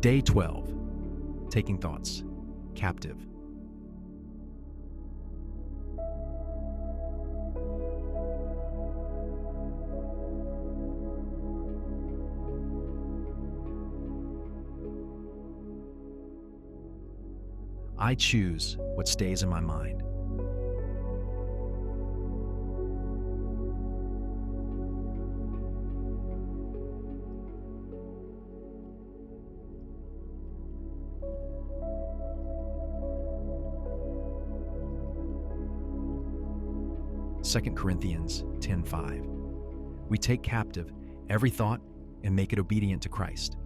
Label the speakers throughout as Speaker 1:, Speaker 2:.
Speaker 1: Day 12. Taking thoughts captive. I choose what stays in my mind. Second Corinthians 10:5. We take captive every thought and make it obedient to Christ.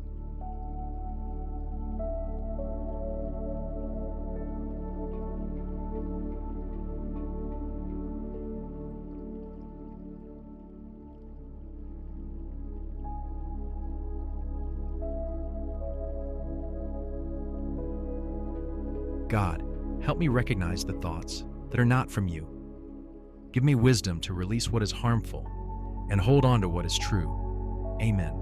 Speaker 1: God, help me recognize the thoughts that are not from you. Give me wisdom to release what is harmful and hold on to what is true. Amen.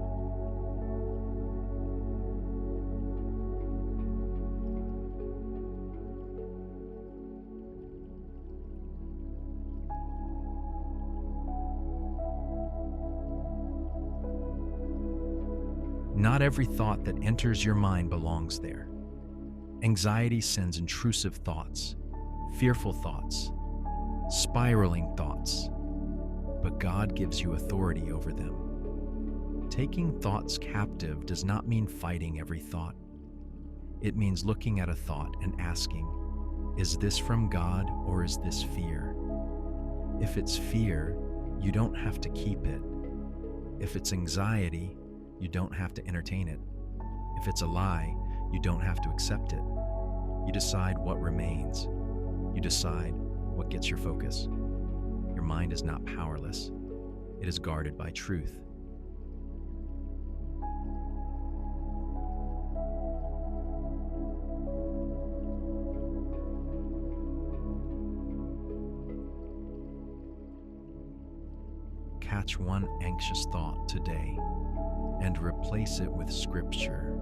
Speaker 1: Not every thought that enters your mind belongs there. Anxiety sends intrusive thoughts, fearful thoughts, spiraling thoughts, but God gives you authority over them. Taking thoughts captive does not mean fighting every thought. It means looking at a thought and asking, is this from God or is this fear? If it's fear, you don't have to keep it. If it's anxiety, you don't have to entertain it. If it's a lie, you don't have to accept it. You decide what remains. You decide what gets your focus. Your mind is not powerless. It is guarded by truth. Catch one anxious thought today and replace it with Scripture.